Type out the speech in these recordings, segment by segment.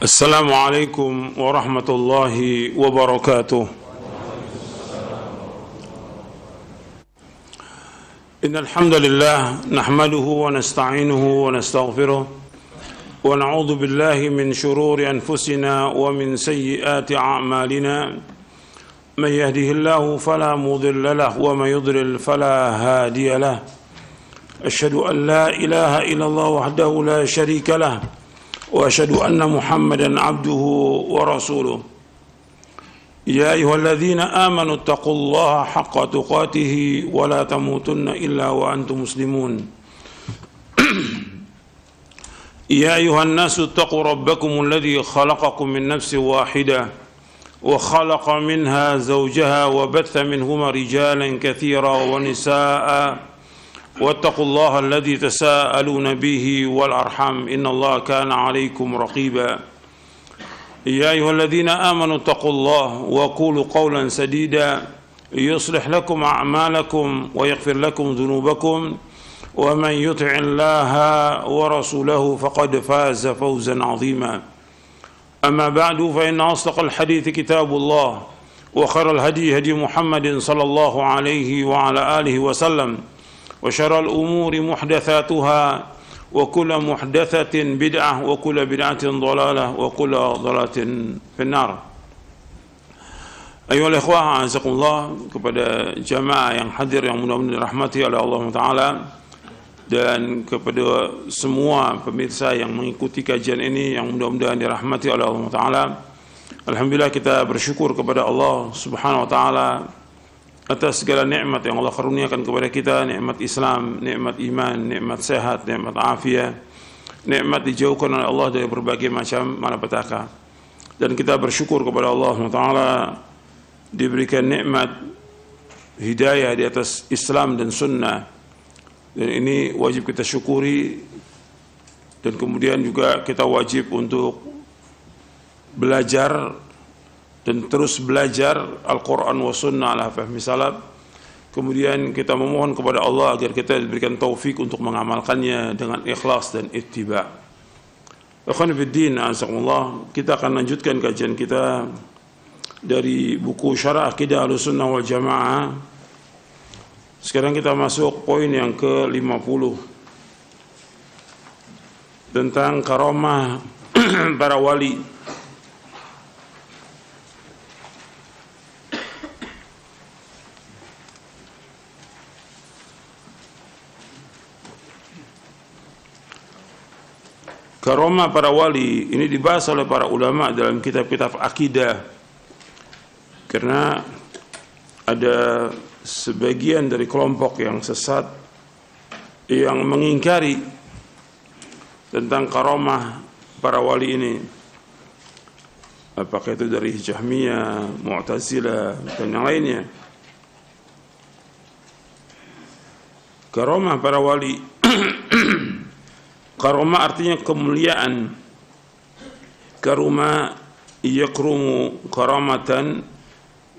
السلام عليكم ورحمة الله وبركاته. إن الحمد لله نحمده ونستعينه ونستغفره ونعوذ بالله من شرور أنفسنا ومن سيئات أعمالنا. من يهده الله فلا مضل له ومن يضلل فلا هادي له. أشهد أن لا إله إلا الله وحده لا شريك له وأشهد أن محمدا عبده ورسوله. يا أيها الذين آمنوا اتقوا الله حق تقاته ولا تموتن إلا وأنتم مسلمون. يا أيها الناس اتقوا ربكم الذي خلقكم من نفس واحدة وخلق منها زوجها وبث منهما رجالا كثيرا ونساء واتقوا الله الذي تساءلون به والأرحام إن الله كان عليكم رقيبا. يا أيها الذين آمنوا اتقوا الله وقولوا قولا سديدا يصلح لكم أعمالكم ويغفر لكم ذنوبكم ومن يطع الله ورسوله فقد فاز فوزا عظيما. أما بعد فإن أصدق الحديث كتاب الله وخير الهدي هدي محمد صلى الله عليه وعلى آله وسلم وشر الأمور محدثاتها وكل محدثة بدعة وكل بدعة ضلالة وكل ضلالة في النار. Ayuhal ikhwah, azakumullah, kepada jamaah yang hadir yang mudah-mudahan dirahmati oleh Allah Ta'ala, dan kepada semua pemirsa yang mengikuti kajian ini yang mudah-mudahan dirahmati oleh Allah Ta'ala. Alhamdulillah, kita bersyukur kepada Allah Subhanahu Wa Ta'ala atas segala nikmat yang Allah karuniakan kepada kita, nikmat Islam, nikmat iman, nikmat sehat, nikmat afiat, nikmat dijauhkan oleh Allah dari berbagai macam malapetaka. Dan kita bersyukur kepada Allah Ta'ala diberikan nikmat hidayah di atas Islam dan sunnah, dan ini wajib kita syukuri. Dan kemudian juga kita wajib untuk belajar dan terus belajar Al-Quran wa sunnah ala fahmi salaf. Kemudian kita memohon kepada Allah agar kita diberikan taufik untuk mengamalkannya dengan ikhlas dan ittiba. Ikhwan fiddin, azakumullah, kita akan lanjutkan kajian kita dari buku Syarah Aqidah Ahlussunnah wal Jamaah. Sekarang kita masuk poin yang ke-50 tentang karamah para wali. Karamah para wali ini dibahas oleh para ulama dalam kitab-kitab akidah, karena ada sebagian dari kelompok yang sesat yang mengingkari tentang karamah para wali ini, apakah itu dari Jahmiyah, Mu'tazilah dan yang lainnya. Karamah para wali karamah artinya kemuliaan. Karuma yakrumu karamatan,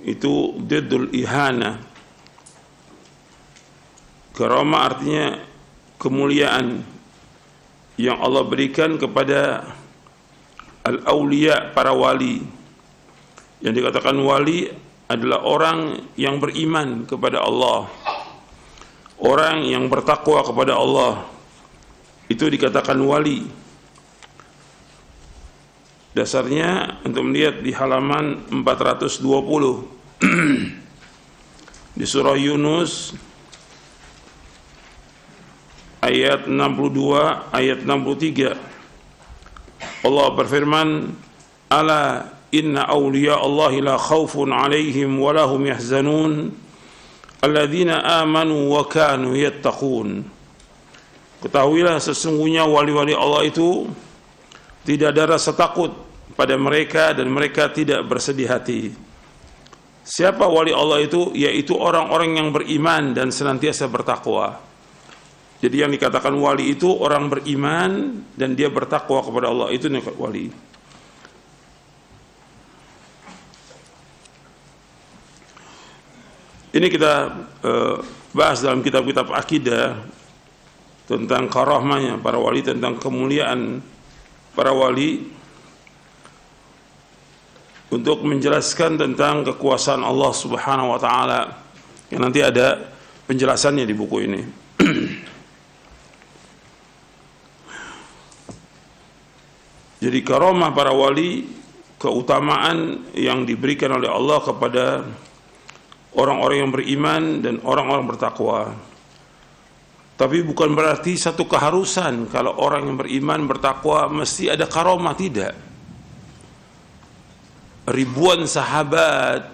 itu diddul ihana. Karamah artinya kemuliaan yang Allah berikan kepada al-awliya, para wali. Yang dikatakan wali adalah orang yang beriman kepada Allah, orang yang bertakwa kepada Allah, itu dikatakan wali. Dasarnya untuk melihat di halaman 420 di surah Yunus ayat 62 ayat 63. Allah berfirman, ala inna awliya Allahi la khawfun alaihim wa lahum yahzanun alladzina amanu wa kanu yattaqun. Ketahuilah sesungguhnya wali-wali Allah itu tidak ada rasa takut pada mereka dan mereka tidak bersedih hati. Siapa wali Allah itu? Yaitu orang-orang yang beriman dan senantiasa bertakwa. Jadi yang dikatakan wali itu orang beriman dan dia bertakwa kepada Allah, itu wali. Ini kita bahas dalam kitab-kitab akidah tentang karamahnya para wali, tentang kemuliaan para wali. untuk menjelaskan tentang kekuasaan Allah Subhanahu wa taala. Yang nanti ada penjelasannya di buku ini. Jadi karamah para wali, keutamaan yang diberikan oleh Allah kepada orang-orang yang beriman dan orang-orang bertakwa. Tapi bukan berarti satu keharusan kalau orang yang beriman bertakwa mesti ada karamah, tidak. Ribuan sahabat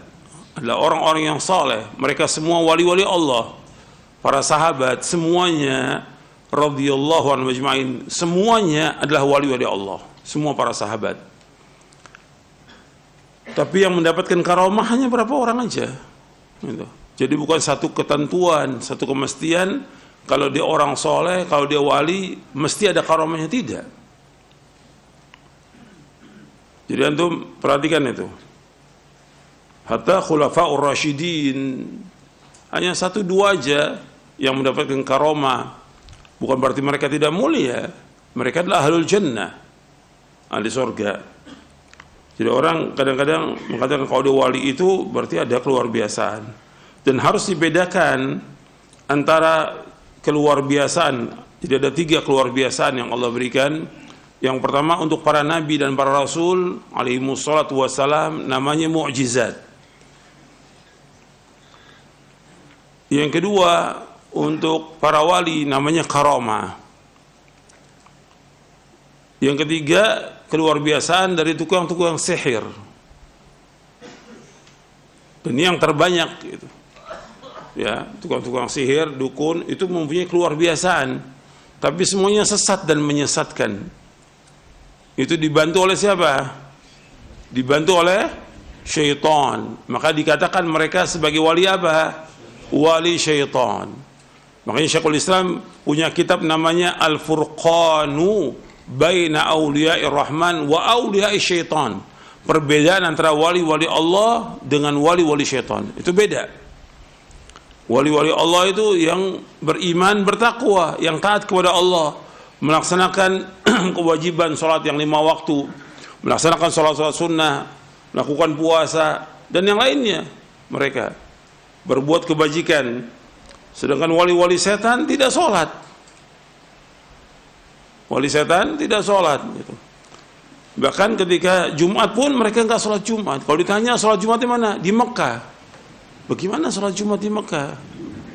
adalah orang-orang yang saleh, mereka semua wali-wali Allah. Para sahabat semuanya radhiyallahu anhum ajma'in, semuanya adalah wali-wali Allah, semua para sahabat. Tapi yang mendapatkan karamah hanya berapa orang aja gitu. Jadi bukan satu ketentuan, satu kemestian kalau dia orang soleh, kalau dia wali mesti ada karamahnya, tidak. Jadi antum perhatikan itu. Hatta khulafaur rasyidin, hanya satu dua aja yang mendapatkan karamah. Bukan berarti mereka tidak mulia, mereka adalah ahlul jannah, ahli surga. Jadi orang kadang-kadang mengatakan kalau dia wali itu berarti ada keluar biasaan. Dan harus dibedakan antara keluar biasaan. Jadi ada 3 keluar biasaan yang Allah berikan. Yang pertama untuk para nabi dan para rasul alaihimussalatu wassalam, namanya mu'jizat. Yang kedua untuk para wali namanya karamah. Yang ketiga keluar biasaan dari tukang-tukang sihir. Dan yang terbanyak gitu. Ya, tukang-tukang sihir, dukun itu mempunyai keluar biasaan, tapi semuanya sesat dan menyesatkan. Itu dibantu oleh siapa? Dibantu oleh syaitan. Maka dikatakan mereka sebagai wali apa? Wali syaitan. Makanya Syekhul Islam punya kitab namanya Al-Furqanu Baina Awliya'ir Rahman wa Awliya'i Syaitan. Perbedaan antara wali-wali Allah dengan wali-wali syaitan. Itu beda. Wali-wali Allah itu yang beriman, bertakwa, yang taat kepada Allah, melaksanakan kewajiban sholat yang 5 waktu, melaksanakan sholat-sholat sunnah, melakukan puasa, dan yang lainnya. Mereka berbuat kebajikan. Sedangkan wali-wali setan tidak sholat. Wali setan tidak sholat gitu. Bahkan ketika Jumat pun mereka enggak sholat Jumat. Kalau ditanya sholat Jumat di mana? Di Mekah. Bagaimana sholat Jumat di Mekah?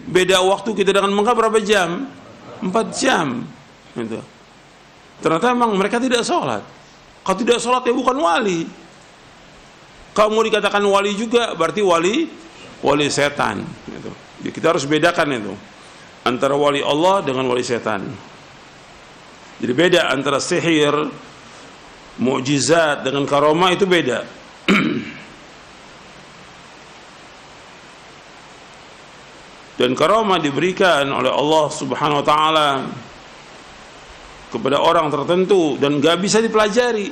Beda waktu kita dengan Mekah berapa jam? 4 jam gitu. Ternyata memang mereka tidak sholat. Kalau tidak sholat ya bukan wali. Kalau mau dikatakan wali juga berarti wali setan gitu. Jadi kita harus bedakan itu antara wali Allah dengan wali setan. Jadi beda antara sihir, mukjizat dengan karamah, itu beda. Dan karamah diberikan oleh Allah Subhanahu wa taala kepada orang tertentu dan gak bisa dipelajari.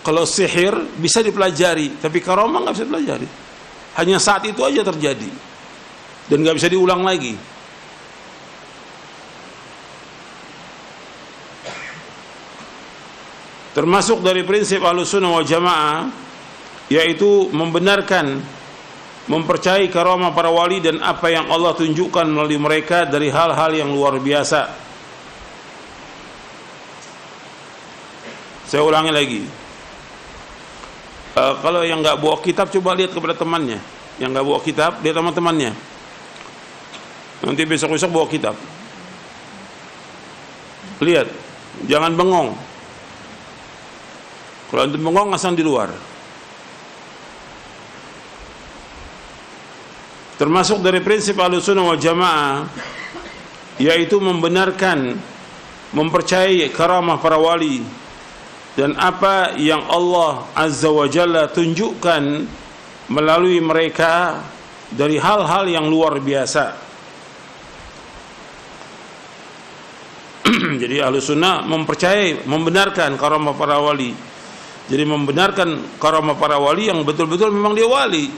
Kalau sihir bisa dipelajari, tapi karamah gak bisa dipelajari. Hanya saat itu aja terjadi dan gak bisa diulang lagi. Termasuk dari prinsip Ahlussunnah wal Jamaah yaitu membenarkan, mempercayai karamah para wali dan apa yang Allah tunjukkan melalui mereka dari hal-hal yang luar biasa. Saya ulangi lagi. Kalau yang nggak bawa kitab coba lihat kepada temannya. Yang nggak bawa kitab lihat sama temannya. Nanti besok-besok bawa kitab. Lihat, jangan bengong. Kalau antum bengong asal di luar. Termasuk dari prinsip Ahlussunnah wal Jamaah yaitu membenarkan, mempercayai karamah para wali dan apa yang Allah Azza wa Jalla tunjukkan melalui mereka dari hal-hal yang luar biasa. Jadi Ahlussunnah mempercayai, membenarkan karamah para wali. Jadi membenarkan karamah para wali yang betul-betul memang dia wali.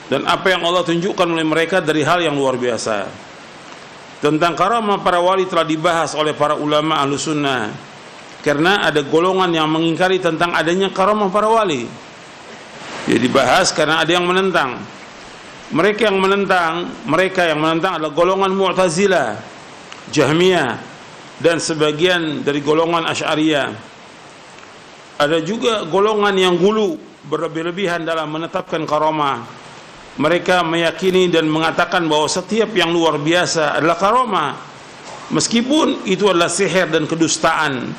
Dan apa yang Allah tunjukkan oleh mereka dari hal yang luar biasa. Tentang karamah para wali telah dibahas oleh para ulama Ahlussunnah. Karena ada golongan yang mengingkari tentang adanya karamah para wali. Jadi dibahas karena ada yang menentang. Mereka yang menentang adalah golongan Mu'tazilah, Jahmiyah, dan sebagian dari golongan Asy'ariyah. Ada juga golongan yang gulu, berlebih-lebihan dalam menetapkan karamah. Mereka meyakini dan mengatakan bahwa setiap yang luar biasa adalah karamah, meskipun itu adalah sihir dan kedustaan.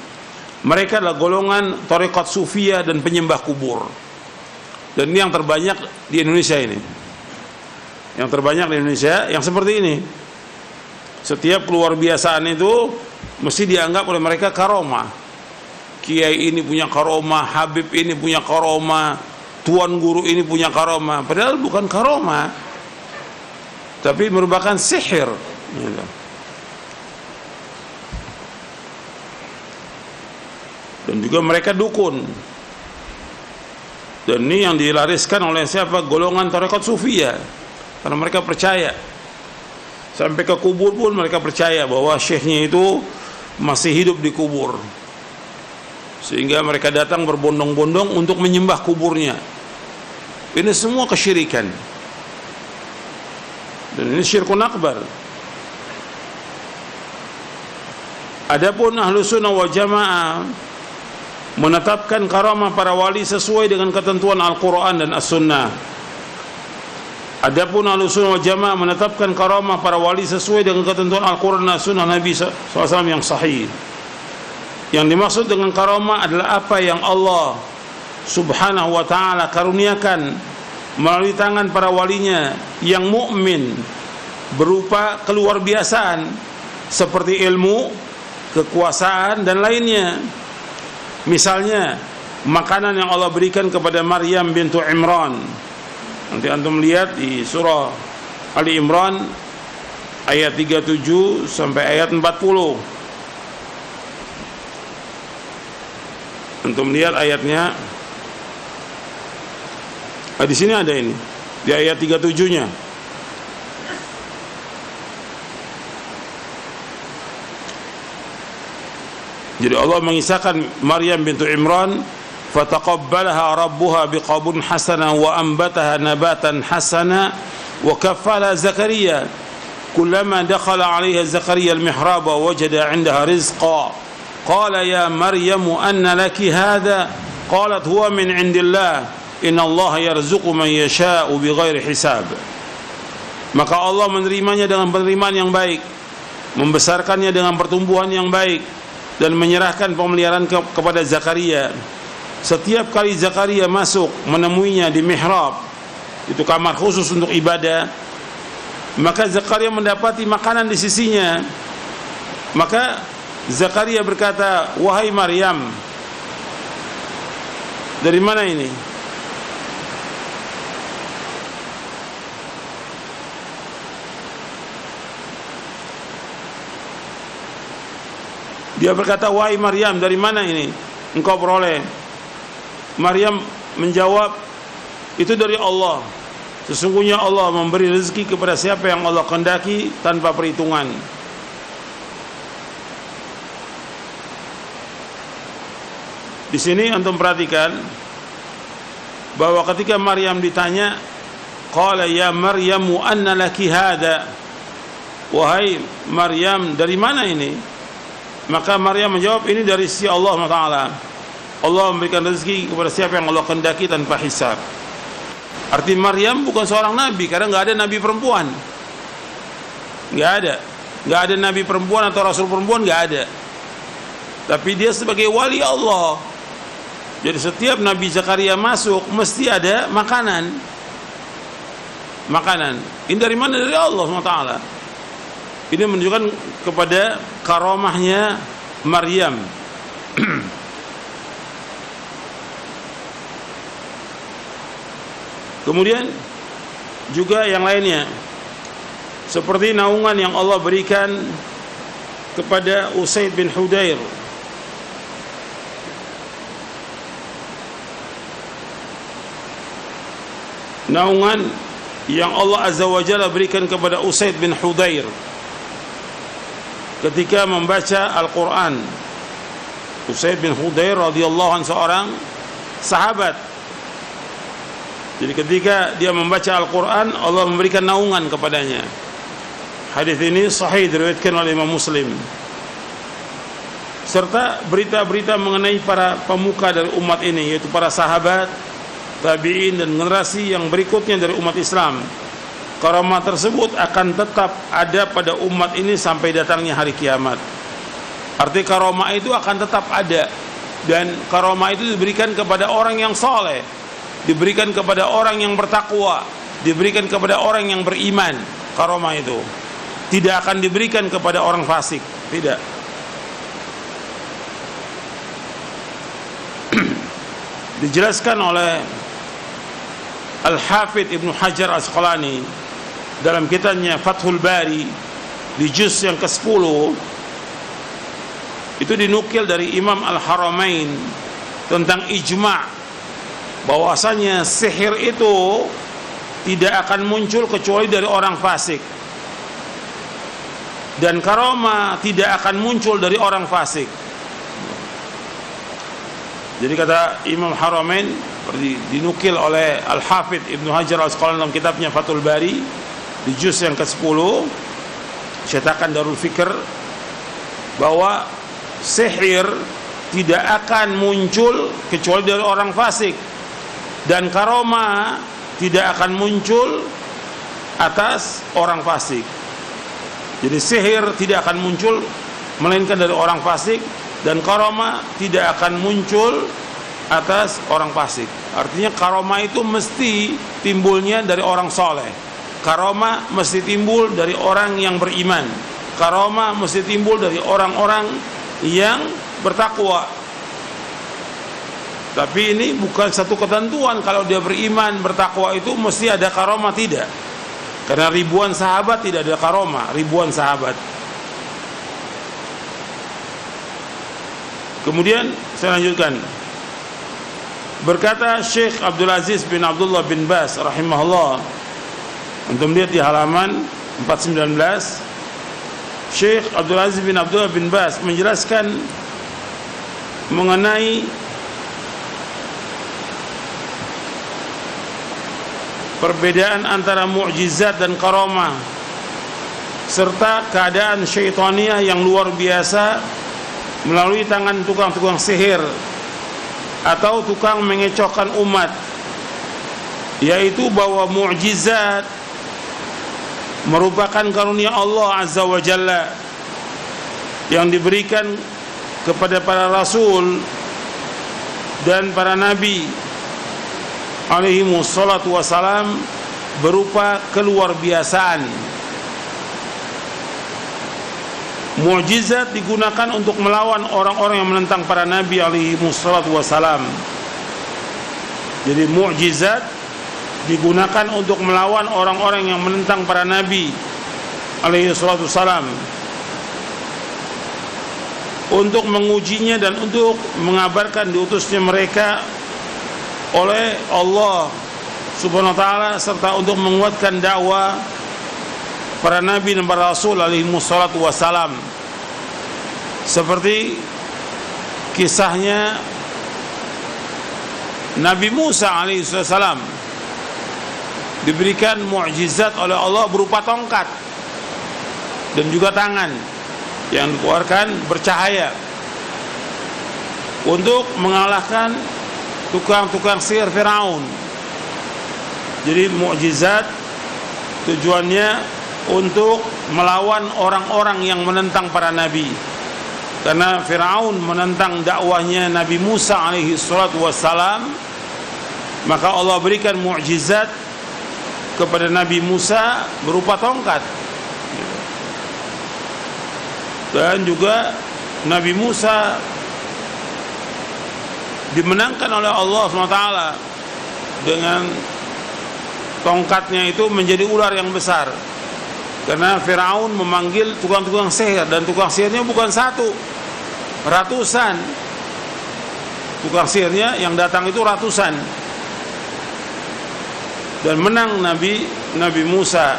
Mereka adalah golongan tarekat sufiyah dan penyembah kubur. Dan ini yang terbanyak di Indonesia ini. Yang terbanyak di Indonesia yang seperti ini. Setiap keluar biasaan itu mesti dianggap oleh mereka karamah. Kiai ini punya karamah, Habib ini punya karamah, tuan guru ini punya karamah. Padahal bukan karamah, tapi merupakan sihir. Dan juga mereka dukun. Dan ini yang dilariskan oleh siapa? Golongan tarekat sufiyah. Karena mereka percaya, sampai ke kubur pun mereka percaya bahwa syekhnya itu masih hidup di kubur, sehingga mereka datang berbondong-bondong untuk menyembah kuburnya. Ini semua kesyirikan, dan ini syirkun akbar. Adapun ahlu sunnah wal jamaah menetapkan karamah para wali sesuai dengan ketentuan Al-Quran dan As-Sunnah. Adapun Ahlussunnah wal Jamaah menetapkan karamah para wali sesuai dengan ketentuan Al-Quran dan Sunnah Nabi SAW yang sahih. Yang dimaksud dengan karamah adalah apa yang Allah Subhanahu wa ta'ala karuniakan melalui tangan para walinya yang mukmin, berupa keluar biasaan seperti ilmu, kekuasaan, dan lainnya. Misalnya makanan yang Allah berikan kepada Maryam bintu Imran. Nanti antum lihat di surah Ali Imran ayat 37 sampai ayat 40. Antum lihat ayatnya. Di sini ada ini, di ayat 37-nya. Jadi Allah mengisahkan Maryam bintu Imran, fataqabbalaha rabbuha biqabulin hasana wa anbataha nabatan hasana wa kaffala Zakaria kullama dakhala 'alayha Zakaria al-mihrab wajada 'indaha rizqa qala ya Maryam anna laki hadha qalat huwa min 'indillah innallaha yarzuqu man yasha'u bighairi hisab. Maka Allah menerimanya dengan penerimaan yang baik, membesarkannya dengan pertumbuhan yang baik, dan menyerahkan pemeliharaan kepada Zakaria. Setiap kali Zakaria masuk menemuinya di mihrab, itu kamar khusus untuk ibadah, maka Zakaria mendapati makanan di sisinya. Maka Zakaria berkata, wahai Maryam, dari mana ini? Dia berkata, wahai Maryam, dari mana ini engkau peroleh? Maryam menjawab, itu dari Allah. Sesungguhnya Allah memberi rezeki kepada siapa yang Allah kehendaki tanpa perhitungan. Di sini antum perhatikan bahwa ketika Maryam ditanya, qala ya Maryamu anna laki hada, wahai Maryam, dari mana ini? Maka Maryam menjawab, ini dari sisi Allah Taala. Allah memberikan rezeki kepada siapa yang Allah kehendaki tanpa hisab. Arti Maryam bukan seorang nabi, karena nggak ada nabi perempuan, nggak ada nabi perempuan atau rasul perempuan, nggak ada. Tapi dia sebagai wali Allah. Jadi setiap Nabi Zakaria masuk mesti ada makanan. Ini dari mana? Dari Allah SWT. Ini menunjukkan kepada karamahnya Maryam. Kemudian juga yang lainnya, seperti naungan yang Allah berikan kepada Usaid bin Hudair. Naungan yang Allah Azza wa Jalla berikan kepada Usaid bin Hudair ketika membaca Al-Quran. Usaid bin Hudair radhiyallahu anhu seorang sahabat Jadi ketika dia membaca Al-Quran, Allah memberikan naungan kepadanya. Hadis ini sahih diriwayatkan oleh Imam Muslim. Serta berita-berita mengenai para pemuka dari umat ini, yaitu para sahabat, tabi'in, dan generasi yang berikutnya dari umat Islam. Karamah tersebut akan tetap ada pada umat ini sampai datangnya hari kiamat. Arti karamah itu akan tetap ada, dan karamah itu diberikan kepada orang yang soleh, diberikan kepada orang yang bertakwa, diberikan kepada orang yang beriman. Karamah itu tidak akan diberikan kepada orang fasik, tidak. Dijelaskan oleh Al-Hafidh Ibnu Hajar Asqalani dalam kitabnya Fathul Bari di juz yang ke-10. Itu dinukil dari Imam Al-Haramain tentang ijma' bahwasanya sihir itu tidak akan muncul kecuali dari orang fasik, dan karamah tidak akan muncul dari orang fasik. Jadi kata Imam Haramain, dinukil oleh Al-Hafidh Ibnu Hajar Al-Asqalani dalam kitabnya Fathul Bari di juz yang ke-10, cetakan Darul Fikr, bahwa sihir tidak akan muncul kecuali dari orang fasik, dan karamah tidak akan muncul atas orang fasik. Jadi sihir tidak akan muncul melainkan dari orang fasik, dan karamah tidak akan muncul atas orang fasik. Artinya karamah itu mesti timbulnya dari orang soleh, karamah mesti timbul dari orang yang beriman, karamah mesti timbul dari orang-orang yang bertakwa. Tapi ini bukan satu ketentuan kalau dia beriman, bertakwa itu mesti ada karamah, tidak. Karena ribuan sahabat tidak ada karamah, ribuan sahabat. Kemudian saya lanjutkan. Berkata Syekh Abdul Aziz bin Abdullah bin Baz rahimahullah, untuk melihat di halaman 419, Syekh Abdul Aziz bin Abdullah bin Baz menjelaskan mengenai perbedaan antara mukjizat dan karamah, serta keadaan syaitaniah yang luar biasa melalui tangan tukang-tukang sihir atau tukang mengecohkan umat, yaitu bahwa mukjizat merupakan karunia Allah Azza wa Jalla yang diberikan kepada para rasul dan para nabi alaihi wassalatu wassalam berupa keluar biasaan. Mukjizat digunakan untuk melawan orang-orang yang menentang para nabi alaihi wassalatu wassalam. Jadi mukjizat digunakan untuk melawan orang-orang yang menentang para nabi alaihi wassalatu wassalam, untuk mengujinya dan untuk mengabarkan diutusnya mereka oleh Allah Subhanahu wa taala, serta untuk menguatkan dakwah para nabi dan para rasul alaihi wassalatu wassalam. Seperti kisahnya Nabi Musa alaihi wassalam diberikan mukjizat oleh Allah berupa tongkat dan juga tangan yang dikeluarkan bercahaya untuk mengalahkan tukang-tukang sihir Firaun. Jadi mukjizat tujuannya untuk melawan orang-orang yang menentang para nabi. Karena Firaun menentang dakwahnya Nabi Musa alaihi salatu wassalam, maka Allah berikan mukjizat kepada Nabi Musa berupa tongkat. Dan juga Nabi Musa dimenangkan oleh Allah SWT dengan tongkatnya itu menjadi ular yang besar. Karena Firaun memanggil tukang-tukang sihir, dan tukang sihirnya bukan satu, ratusan. Tukang sihirnya yang datang itu ratusan. Dan menang Nabi Musa.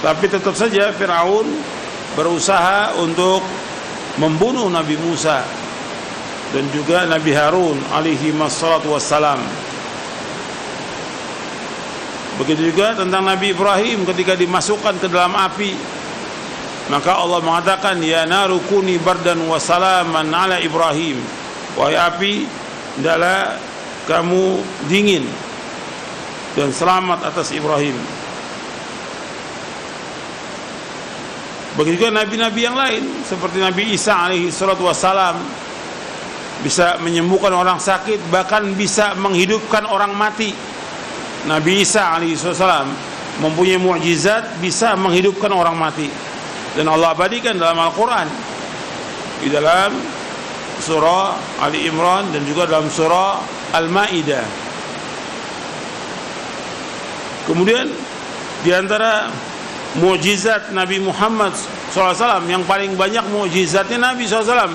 Tapi tetap saja Firaun berusaha untuk membunuh Nabi Musa dan juga Nabi Harun alaihi wassalatu wassalam. Begitu juga tentang Nabi Ibrahim ketika dimasukkan ke dalam api, maka Allah mengatakan, ya naru kuni bardan wa salaman ala Ibrahim, wahai api, hendaklah kamu dingin dan selamat atas Ibrahim. Begitu juga nabi-nabi yang lain seperti Nabi Isa alaihi salatu wassalam, bisa menyembuhkan orang sakit, bahkan bisa menghidupkan orang mati. Nabi Isa alaihi salatu wassalam mempunyai mukjizat bisa menghidupkan orang mati, dan Allah abadikan dalam Al-Quran, di dalam surah Ali Imran dan juga dalam surah Al-Ma'idah. Kemudian di antara mukjizat Nabi Muhammad SAW yang paling banyak mukjizatnya Nabi SAW,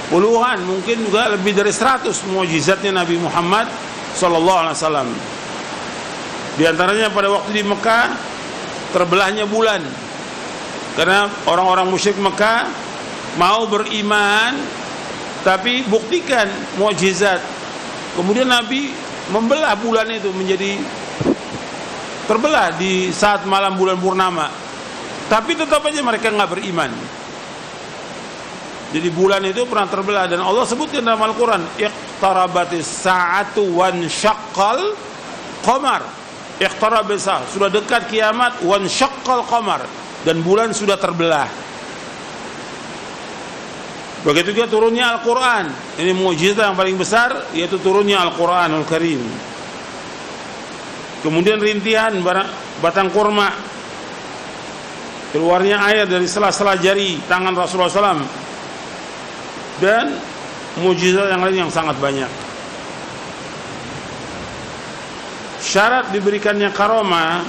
puluhan, mungkin juga lebih dari 100 mukjizatnya Nabi Muhammad SAW. Di antaranya pada waktu di Mekah terbelahnya bulan, karena orang-orang musyrik Mekah mau beriman tapi buktikan mukjizat. Kemudian Nabi membelah bulan itu menjadi terbelah di saat malam bulan purnama, tapi tetap aja mereka nggak beriman. Jadi bulan itu pernah terbelah, dan Allah sebutkan dalam Al-Quran, iqtarabatis sa'atu wan syaqqal qamar. Iqtarabatis sa'ah, sudah dekat kiamat, wan syaqqal qamar, dan bulan sudah terbelah. Begitu juga turunnya Al-Quran. Ini mukjizat yang paling besar, yaitu turunnya Al-Quranul Karim. Kemudian rintihan batang kurma, keluarnya air dari sela-sela jari tangan Rasulullah SAW, dan mukjizat yang lain yang sangat banyak. Syarat diberikannya karomah,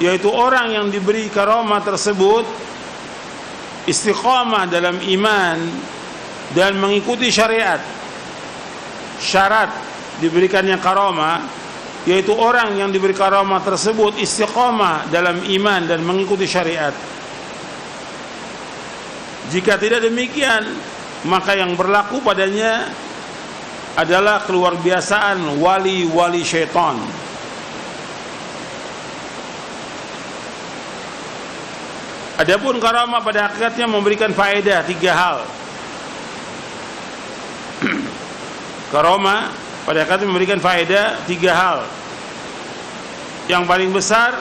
yaitu orang yang diberi karomah tersebut istiqamah dalam iman dan mengikuti syariat. Syarat diberikannya karomah, yaitu orang yang diberi karomah tersebut istiqamah dalam iman dan mengikuti syariat. Jika tidak demikian, maka yang berlaku padanya adalah keluar biasaan wali-wali syaitan. Adapun karamah pada hakikatnya memberikan faedah 3 hal. Karamah pada hakikatnya memberikan faedah 3 hal. Yang paling besar,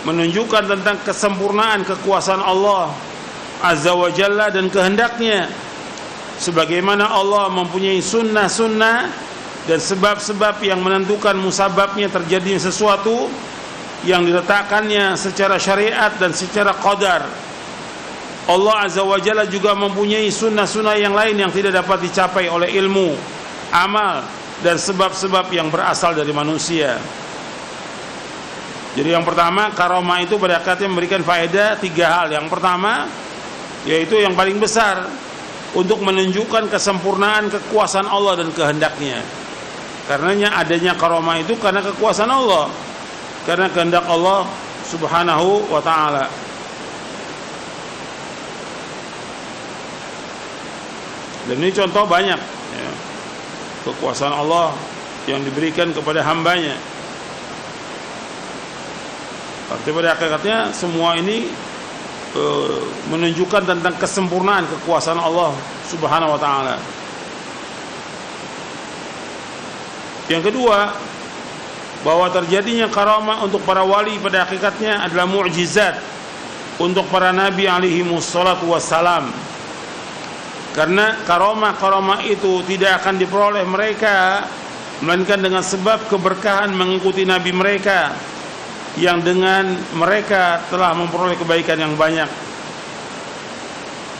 menunjukkan tentang kesempurnaan kekuasaan Allah Azza wa Jalla dan kehendaknya, sebagaimana Allah mempunyai sunnah-sunnah dan sebab-sebab yang menentukan musababnya terjadinya sesuatu yang diletakkannya secara syariat dan secara qadar. Allah Azza wa Jalla juga mempunyai sunnah-sunnah yang lain yang tidak dapat dicapai oleh ilmu, amal, dan sebab-sebab yang berasal dari manusia. Jadi yang pertama, karamah itu pada hakikatnya memberikan faedah 3 hal. Yang pertama, yaitu yang paling besar, untuk menunjukkan kesempurnaan kekuasaan Allah dan kehendaknya. Karenanya adanya karamah itu karena kekuasaan Allah, karena kehendak Allah Subhanahu wa ta'ala. Dan ini contoh banyak ya, kekuasaan Allah yang diberikan kepada hambanya. Artinya pada hakikatnya semua ini menunjukkan tentang kesempurnaan kekuasaan Allah Subhanahu wa ta'ala. Yang kedua, bahwa terjadinya karamah untuk para wali pada hakikatnya adalah mukjizat untuk para nabi alaihi wassalatu wassalam. Karena karamah-karamah itu tidak akan diperoleh mereka melainkan dengan sebab keberkahan mengikuti nabi mereka, yang dengan mereka telah memperoleh kebaikan yang banyak.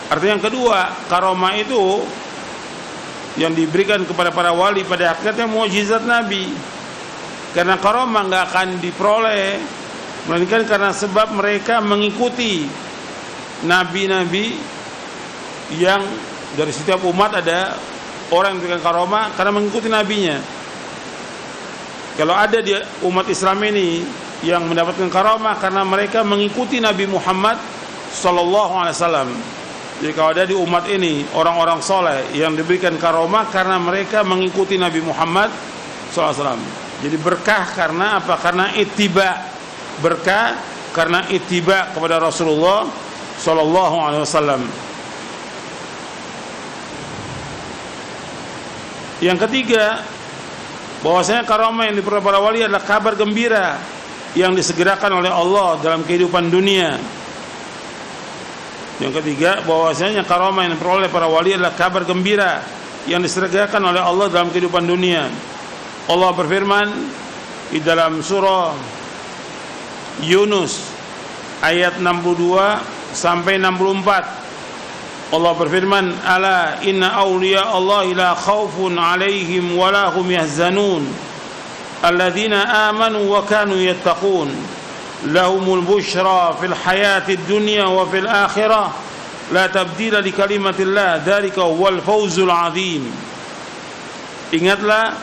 Artinya yang kedua, karamah itu yang diberikan kepada para wali pada hakikatnya mukjizat nabi. Karena karamah nggak akan diperoleh melainkan karena sebab mereka mengikuti nabi-nabi, yang dari setiap umat ada orang yang diberikan karamah karena mengikuti nabinya. Kalau ada di umat Islam ini yang mendapatkan karamah karena mereka mengikuti Nabi Muhammad sallallahu alaihi wasallam, Jadi kalau ada di umat ini orang-orang soleh yang diberikan karomah karena mereka mengikuti Nabi Muhammad SAW. Jadi berkah karena apa? Karena ittiba. Berkah karena ittiba kepada Rasulullah SAW. Yang ketiga, bahwasanya karomah yang diperoleh para wali adalah kabar gembira yang disegerakan oleh Allah dalam kehidupan dunia. Yang ketiga, bahwasanya karomah yang diperoleh para wali adalah kabar gembira yang disegerakan oleh Allah dalam kehidupan dunia. Allah berfirman di dalam surah Yunus ayat 62 sampai 64. Allah berfirman, "Ala inna awliya Allah la khaufun 'alaihim wa la hum yahzanun alladzina amanu wa kanu yattaqun lahumul busyra fil hayatid dunya wa fil akhirah la tabdila li kalimatillah dzalika huwal fawzul 'adzim." Ingatlah,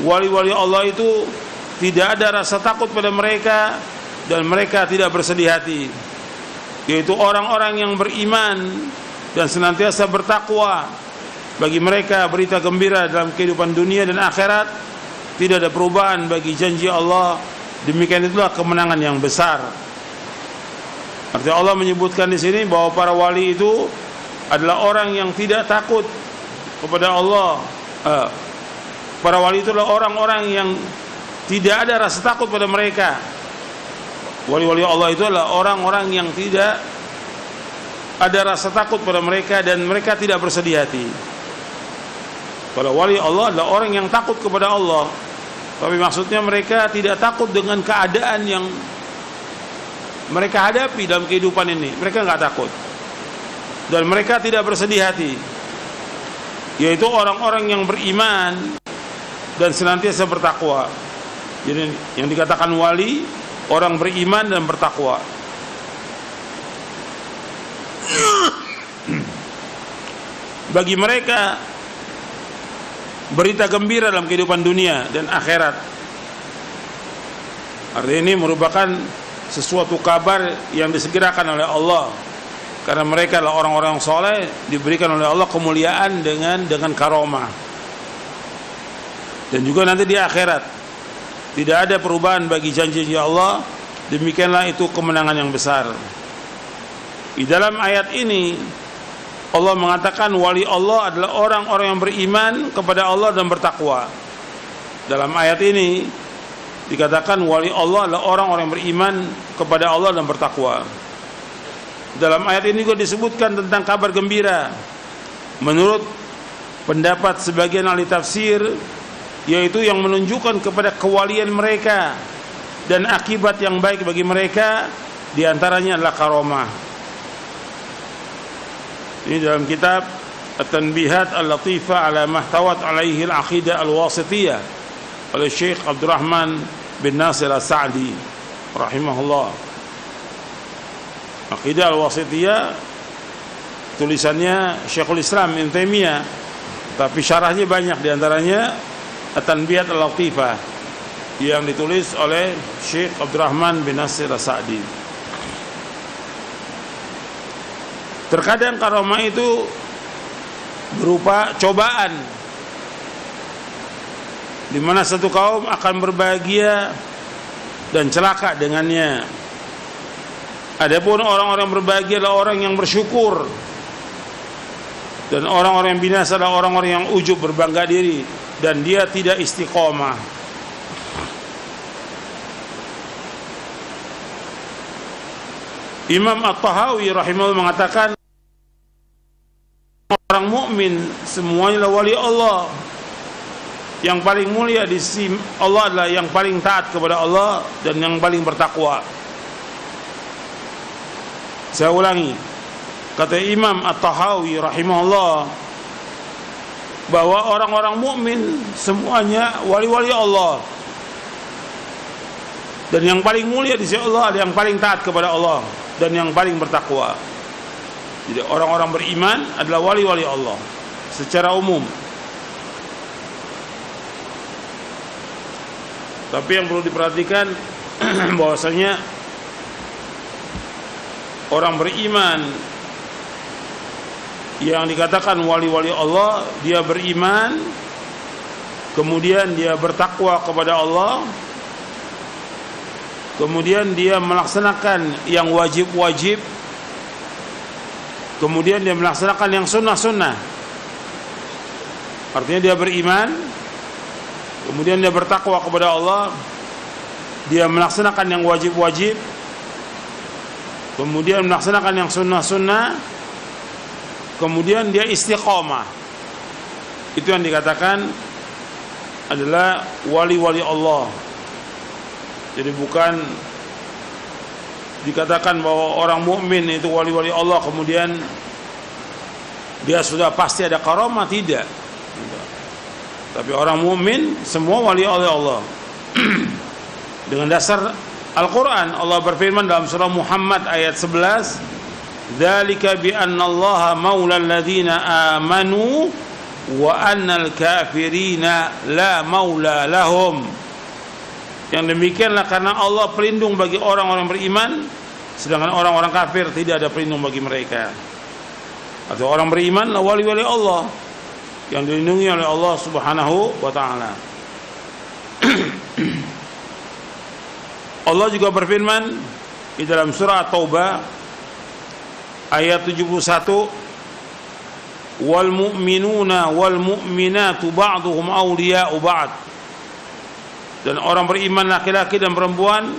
wali-wali Allah itu tidak ada rasa takut pada mereka dan mereka tidak bersedih hati, yaitu orang-orang yang beriman dan senantiasa bertakwa. Bagi mereka berita gembira dalam kehidupan dunia dan akhirat, tidak ada perubahan bagi janji Allah. Demikian itulah kemenangan yang besar. Artinya Allah menyebutkan di sini bahwa para wali itu adalah orang yang tidak takut kepada Allah. Para wali itu adalah orang-orang yang tidak ada rasa takut pada mereka. Wali-wali Allah itu adalah orang-orang yang tidak ada rasa takut pada mereka dan mereka tidak bersedih hati. Para wali Allah adalah orang yang takut kepada Allah, tapi maksudnya mereka tidak takut dengan keadaan yang mereka hadapi dalam kehidupan ini. Mereka nggak takut dan mereka tidak bersedih hati, yaitu orang-orang yang beriman dan senantiasa bertakwa. Jadi yang dikatakan wali, orang beriman dan bertakwa. Bagi mereka berita gembira dalam kehidupan dunia dan akhirat. Artinya ini merupakan sesuatu kabar yang disegerakan oleh Allah, karena mereka adalah orang-orang soleh, diberikan oleh Allah kemuliaan dengan karomah. Dan juga nanti di akhirat tidak ada perubahan bagi janji Allah. Demikianlah itu kemenangan yang besar. Di dalam ayat ini Allah mengatakan wali Allah adalah orang-orang yang beriman kepada Allah dan bertakwa. Dalam ayat ini dikatakan wali Allah adalah orang-orang yang beriman kepada Allah dan bertakwa. Dalam ayat ini juga disebutkan tentang kabar gembira. Menurut pendapat sebagian ahli tafsir, yaitu yang menunjukkan kepada kewalian mereka dan akibat yang baik bagi mereka, diantaranya adalah karomah. Ini dalam kitab At-Tanbihat Al-Latifah ala Mahtawat alaihi al-Aqidah Al-Wasitiyah oleh Syekh Abdurrahman bin Nasir As-Sa'di rahimahullah. Aqidah Al-Wasitiyah tulisannya Syekhul Islam Ibnu Taimiyah, tapi syarahnya banyak, diantaranya At-Tanbihat Al-Latifah yang ditulis oleh Syekh Abdurrahman bin Nasir As-Sa'di. Terkadang karomah itu berupa cobaan, di mana satu kaum akan berbahagia dan celaka dengannya. Adapun orang-orang berbahagia adalah orang yang bersyukur, dan orang-orang yang binasa adalah orang-orang yang ujub, berbangga diri, dan dia tidak istiqomah. Imam At-Tahawi rahimahullah mengatakan orang mukmin semuanya adalah wali Allah. Yang paling mulia di sisi Allah adalah yang paling taat kepada Allah dan yang paling bertakwa. Saya ulangi, kata Imam At-Tahawi rahimahullah, bahwa orang-orang mukmin semuanya wali-wali Allah, dan yang paling mulia di sisi Allah adalah yang paling taat kepada Allah dan yang paling bertakwa. Jadi orang-orang beriman adalah wali-wali Allah secara umum. Tapi yang perlu diperhatikan bahwasanya orang beriman Yang dikatakan wali-wali Allah, dia beriman, kemudian dia bertakwa kepada Allah, kemudian dia melaksanakan yang wajib-wajib, kemudian dia melaksanakan yang sunnah-sunnah. Artinya dia beriman, kemudian dia bertakwa kepada Allah, dia melaksanakan yang wajib-wajib, kemudian melaksanakan yang sunnah-sunnah, kemudian dia istiqomah. Itu yang dikatakan adalah wali-wali Allah. Jadi bukan dikatakan bahwa orang mukmin itu wali-wali Allah kemudian dia sudah pasti ada karamah, tidak. Tapi orang mukmin semua wali Allah. Dengan dasar Al-Quran, Allah berfirman dalam surah Muhammad ayat 11, dzalika bi anna Allaha maulal ladzina amanu wa annal kafirina la maula lahum. Yang demikianlah karena Allah pelindung bagi orang-orang beriman, sedangkan orang-orang kafir tidak ada pelindung bagi mereka. Atau orang beriman lah wali-wali Allah yang dilindungi oleh Allah Subhanahu wa taala. Allah juga berfirman di dalam surah At-Taubah ayat 71, wal mu'minuna wal mu'minatu ba'duhum awliya'u ba'd. Dan orang beriman laki-laki dan perempuan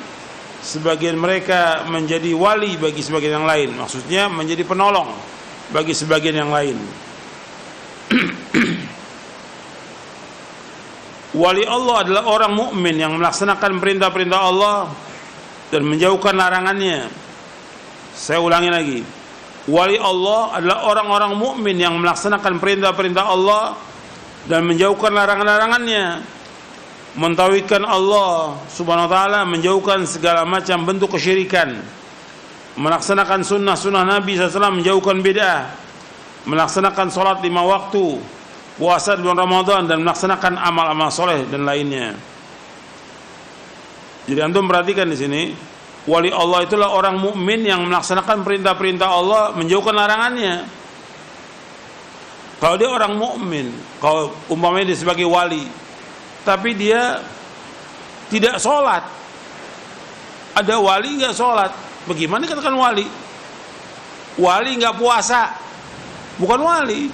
sebagian mereka menjadi wali bagi sebagian yang lain, maksudnya menjadi penolong bagi sebagian yang lain. Wali Allah adalah orang mukmin yang melaksanakan perintah-perintah Allah dan menjauhkan larangannya. Saya ulangi lagi. Wali Allah adalah orang-orang mukmin yang melaksanakan perintah-perintah Allah dan menjauhkan larangan-larangannya. Mentauhidkan Allah Subhanahu wa taala, menjauhkan segala macam bentuk kesyirikan. Melaksanakan sunnah-sunnah Nabi SAW, menjauhkan bid'ah. Melaksanakan salat 5 waktu, puasa di bulan Ramadan, dan melaksanakan amal-amal soleh dan lainnya. Jadi antum perhatikan di sini, wali Allah itulah orang mukmin yang melaksanakan perintah-perintah Allah, menjauhkan larangannya. Kalau dia orang mukmin, kalau umpamanya dia sebagai wali, tapi dia tidak sholat, ada wali nggak sholat, bagaimana dikatakan wali? Wali nggak puasa, bukan wali.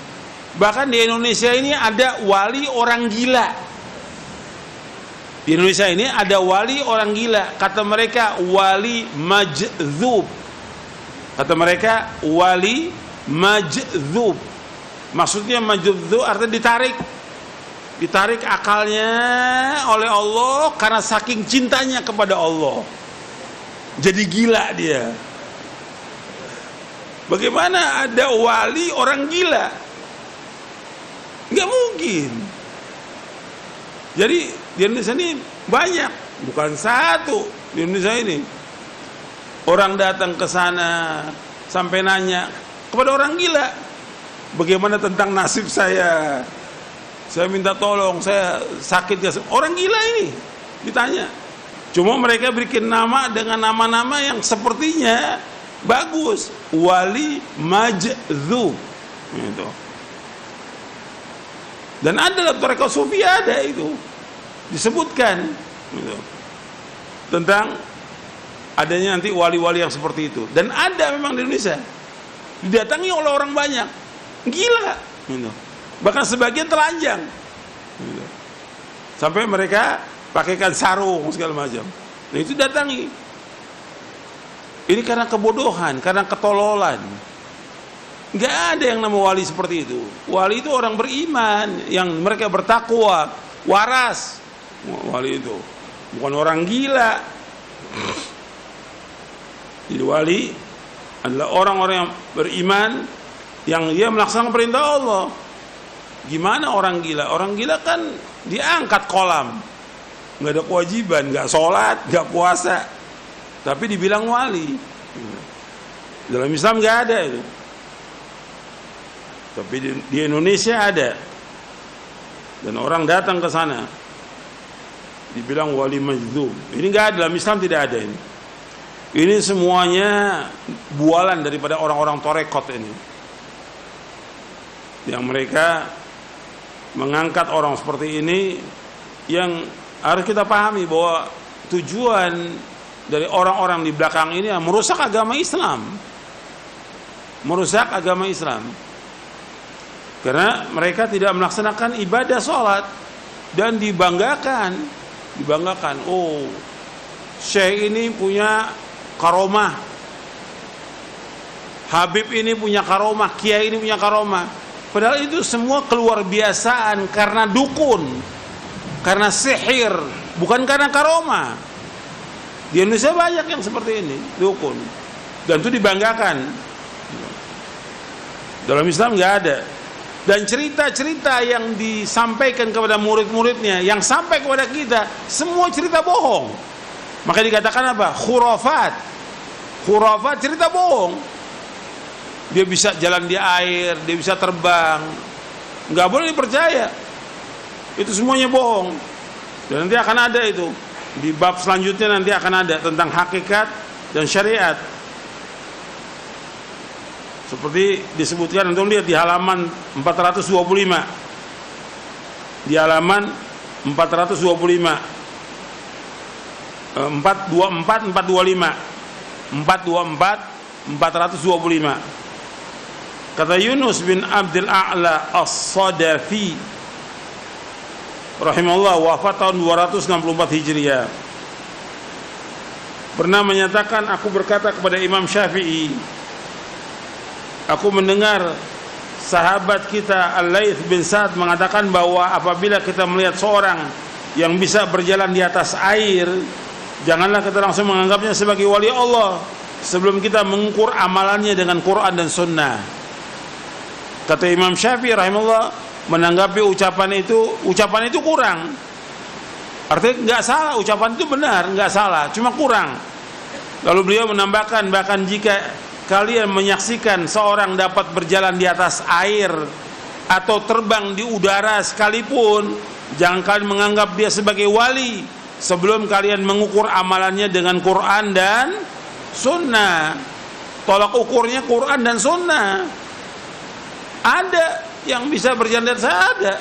Bahkan di Indonesia ini ada wali orang gila. Di Indonesia ini ada wali orang gila. Kata mereka wali majdzub. Kata mereka wali majdzub. Maksudnya majdzub artinya ditarik. Ditarik akalnya oleh Allah karena saking cintanya kepada Allah. Jadi gila dia. Bagaimana ada wali orang gila? Nggak mungkin. Jadi di Indonesia ini banyak, bukan satu di Indonesia ini. Orang datang ke sana sampai nanya kepada orang gila, bagaimana tentang nasib saya? Saya minta tolong, saya sakit ya. Orang gila ini ditanya. Cuma mereka bikin nama dengan nama-nama yang sepertinya bagus. Wali majdzub. Gitu. Dan ada dalam tarekat sufi ada itu disebutkan gitu, tentang adanya nanti wali-wali yang seperti itu. Dan ada memang di Indonesia, didatangi oleh orang banyak, gila gitu. Bahkan sebagian telanjang gitu. Sampai mereka pakaikan sarung segala macam. Nah itu datangi. Ini karena kebodohan, karena ketololan. Nggak ada yang nama wali seperti itu. Wali itu orang beriman yang mereka bertakwa, waras. Wali itu bukan orang gila. Jadi wali adalah orang-orang yang beriman yang dia melaksanakan perintah Allah. Gimana orang gila? Orang gila kan diangkat kolam, nggak ada kewajiban, nggak sholat, nggak puasa, tapi dibilang wali. Dalam Islam nggak ada itu. Tapi di Indonesia ada. Dan orang datang ke sana dibilang wali majdzub. Ini enggak ada, dalam Islam tidak ada ini. Ini semuanya bualan daripada orang-orang torekot ini. yang mereka mengangkat orang seperti ini, yang harus kita pahami bahwa tujuan dari orang-orang di belakang ini merusak agama Islam. Merusak agama Islam. Karena mereka tidak melaksanakan ibadah sholat dan dibanggakan. Oh, Syekh ini punya karomah, Habib ini punya karomah, Kiai ini punya karomah. Padahal itu semua keluar biasaan karena dukun, karena sihir, bukan karena karomah. Di Indonesia banyak yang seperti ini, dukun, dan itu dibanggakan. Dalam Islam nggak ada. Dan cerita-cerita yang disampaikan kepada murid-muridnya, yang sampai kepada kita, semua cerita bohong. Maka dikatakan apa? Khurafat. Khurafat, cerita bohong. Dia bisa jalan di air, dia bisa terbang, nggak boleh dipercaya. Itu semuanya bohong. Dan nanti akan ada itu di bab selanjutnya, nanti akan ada tentang hakikat dan syariat. Seperti disebutkan, untuk lihat di halaman 425. Di halaman 425. 424, 425. 424, 425. Kata Yunus bin Abdul A'la As-Sadafi rahimahullah, wafat tahun 264 Hijriah, pernah menyatakan, aku berkata kepada Imam Syafi'i, aku mendengar sahabat kita Al-Laits bin Sa'd mengatakan bahwa apabila kita melihat seorang yang bisa berjalan di atas air, janganlah kita langsung menganggapnya sebagai wali Allah sebelum kita mengukur amalannya dengan Quran dan Sunnah. Kata Imam Syafi'i rahimahullah, menanggapi ucapan itu kurang. Artinya nggak salah, ucapan itu benar, nggak salah, cuma kurang. Lalu beliau menambahkan, bahkan jika kalian menyaksikan seorang dapat berjalan di atas air atau terbang di udara sekalipun, jangan kalian menganggap dia sebagai wali sebelum kalian mengukur amalannya dengan Quran dan Sunnah. Tolak ukurnya Quran dan Sunnah. Ada yang bisa berjalan di atas, ada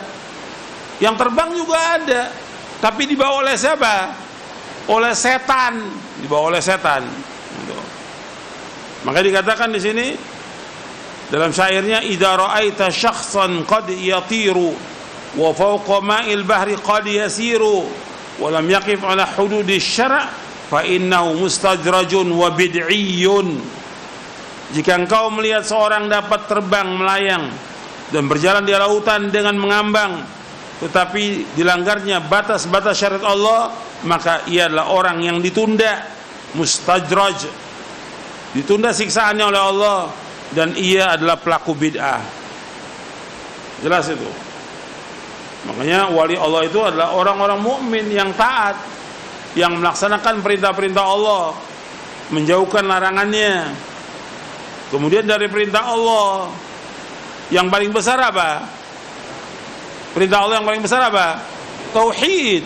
yang terbang juga ada, tapi dibawa oleh siapa? Oleh setan, dibawa oleh setan. Maka dikatakan di sini dalam syairnya, idza ra'aita syakhsan qad yatiru wa fawqa ma'il bahri qad yasiru wa lam yaqif ala hududi syara' fa innahu mustajrajun wa bid'iyyun. Jika engkau melihat seorang dapat terbang melayang dan berjalan di lautan dengan mengambang, tetapi dilanggarnya batas-batas syariat Allah, maka ia adalah orang yang ditunda, mustajraj, ditunda siksaannya oleh Allah, dan ia adalah pelaku bid'ah. Jelas itu. Makanya wali Allah itu adalah orang-orang mukmin yang taat, yang melaksanakan perintah-perintah Allah, menjauhkan larangannya. Kemudian dari perintah Allah yang paling besar apa? Perintah Allah yang paling besar apa? Tauhid.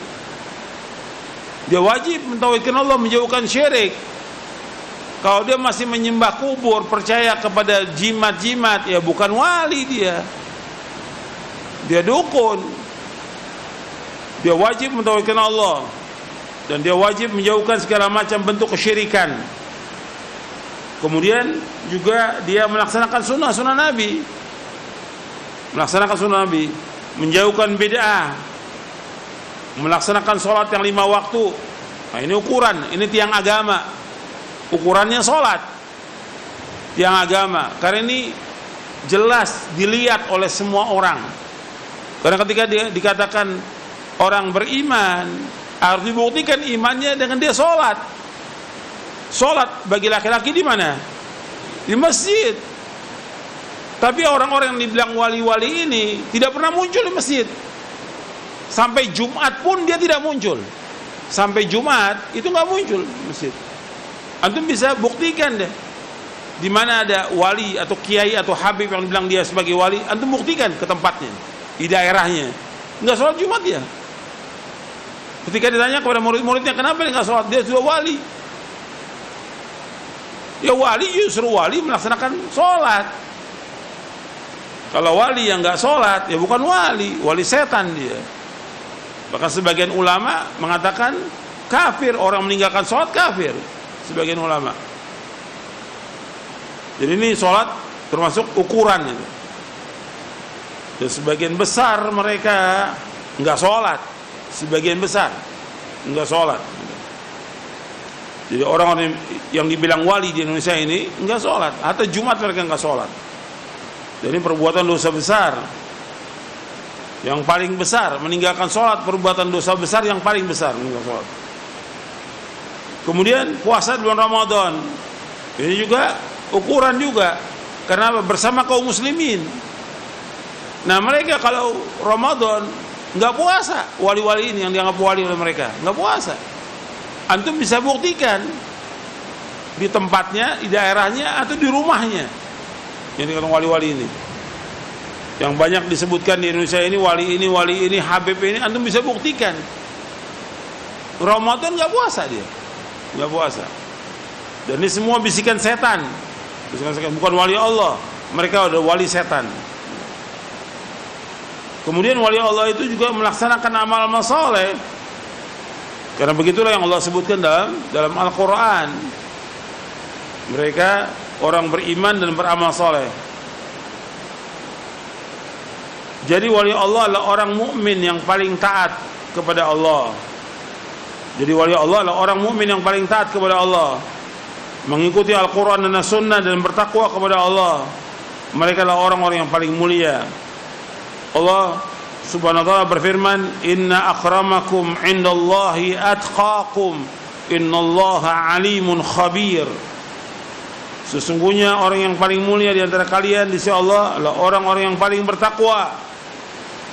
Dia wajib mentauhidkan Allah, menjauhkan syirik. Kalau dia masih menyembah kubur, percaya kepada jimat-jimat, ya bukan wali dia. Dia dukun. Dia wajib mentauhidkan Allah, dan dia wajib menjauhkan segala macam bentuk kesyirikan. Kemudian juga dia melaksanakan sunnah Nabi, menjauhkan bid'ah, melaksanakan sholat yang 5 waktu. Nah, ini ukuran, ini tiang agama. Ukurannya sholat, tiang agama. Karena ini jelas dilihat oleh semua orang. Karena ketika dia dikatakan orang beriman, harus dibuktikan imannya dengan dia sholat. Sholat bagi laki-laki di mana? Di masjid. Tapi orang-orang yang dibilang wali-wali ini tidak pernah muncul di masjid. Sampai Jumat pun dia tidak muncul. Sampai Jumat itu nggak muncul di masjid. Antum bisa buktikan deh, di mana ada wali atau kiai atau habib yang dibilang dia sebagai wali, antum buktikan ke tempatnya, di daerahnya. Nggak sholat Jumat ya. Ketika ditanya kepada murid-muridnya, kenapa dia nggak sholat? Dia sudah wali. Ya wali, justru wali melaksanakan sholat. Kalau wali yang nggak sholat, ya bukan wali, wali setan dia. Bahkan sebagian ulama mengatakan kafir, orang meninggalkan sholat kafir. Sebagian ulama. Jadi ini sholat termasuk ukuran itu. Dan sebagian besar mereka nggak sholat, sebagian besar nggak sholat. Jadi orang-orang yang dibilang wali di Indonesia ini nggak sholat, atau Jumat mereka nggak sholat. Jadi perbuatan dosa besar. Yang paling besar meninggalkan sholat, perbuatan dosa besar yang paling besar meninggalkan sholat. Kemudian puasa di bulan Ramadan, ini juga ukuran juga, karena bersama kaum muslimin. Nah mereka kalau Ramadan nggak puasa, wali-wali ini yang dianggap wali oleh mereka nggak puasa. Antum bisa buktikan di tempatnya, di daerahnya, atau di rumahnya. Yang dikatakan wali-wali ini, yang banyak disebutkan di Indonesia ini, wali ini, Habib ini, antum bisa buktikan. Ramadan nggak puasa dia, nggak puasa. Dan ini semua bisikan setan, bukan wali Allah. Mereka udah wali setan. Kemudian wali Allah itu juga melaksanakan amal-amal saleh. Karena begitulah yang Allah sebutkan dalam Al-Quran. Mereka orang beriman dan beramal saleh. Jadi wali Allah adalah orang mukmin yang paling taat kepada Allah. Jadi wali Allah adalah orang mukmin yang paling taat kepada Allah, mengikuti Al-Quran dan As-Sunnah dan bertakwa kepada Allah. Mereka adalah orang-orang yang paling mulia. Allah Subhanahu wa ta'ala berfirman, "Inna akramakum indallahi atqakum, innallaha alimun khabir." Sesungguhnya orang yang paling mulia di antara kalian di sisi Allah adalah orang-orang yang paling bertakwa.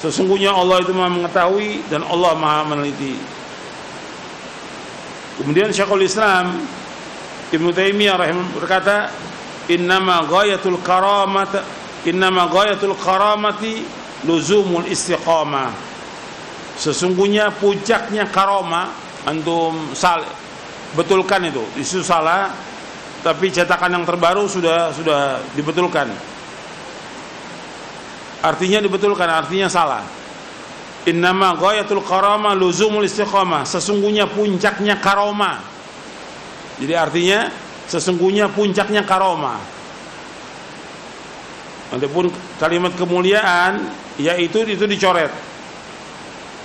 Sesungguhnya Allah itu Maha mengetahui dan Allah Maha meneliti. Kemudian Syekhul Islam Ibnu Taimiyah rahimahullah berkata, "Innama ghayatul karamati luzumul istiqamah." Sesungguhnya puncaknya karamah, antum salah betulkan itu salah. Tapi cetakan yang terbaru sudah dibetulkan. Artinya dibetulkan, artinya salah. Innama ghayatul karamah luzumul istiqamah. Sesungguhnya puncaknya karamah. Jadi artinya sesungguhnya puncaknya karamah. Adapun kalimat kemuliaan yaitu itu dicoret.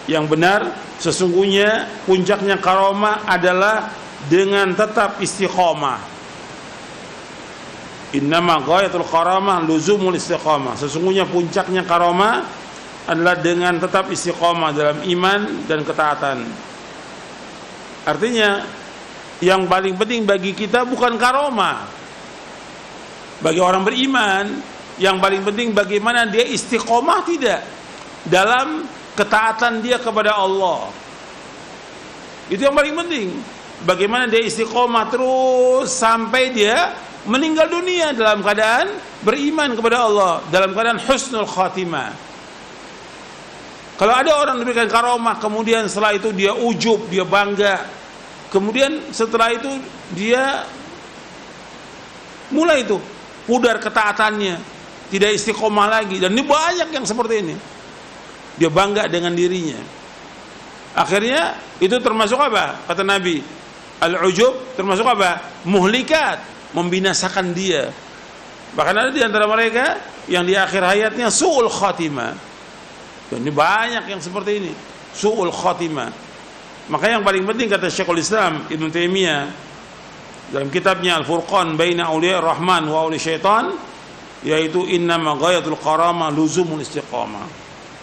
Yang benar sesungguhnya puncaknya karamah adalah dengan tetap istiqamah. Innama ghayatul karamah luzumul istiqamah. Sesungguhnya puncaknya karamah adalah dengan tetap istiqamah dalam iman dan ketaatan. Artinya yang paling penting bagi kita bukan karamah. Bagi orang beriman, yang paling penting bagaimana dia istiqamah tidak dalam ketaatan dia kepada Allah. Itu yang paling penting. Bagaimana dia istiqamah terus sampai dia meninggal dunia dalam keadaan beriman kepada Allah, dalam keadaan husnul khatimah. Kalau ada orang diberikan karamah, kemudian setelah itu dia ujub, dia bangga, kemudian setelah itu dia mulai itu pudar ketaatannya, tidak istiqomah lagi. Dan ini banyak yang seperti ini. Dia bangga dengan dirinya. Akhirnya itu termasuk apa? Kata Nabi, al-ujub termasuk apa? Muhlikat, membinasakan dia. Bahkan ada di antara mereka yang di akhir hayatnya su'ul khatimah. Dan ini banyak yang seperti ini, su'ul khatimah. Maka yang paling penting kata Syekhul Islam Ibnu Taimiyah dalam kitabnya Al-Furqan Baina Auliya Rahman wa Auliya Syaitan, yaitu innama ghayatul karamah luzumul istiqamah.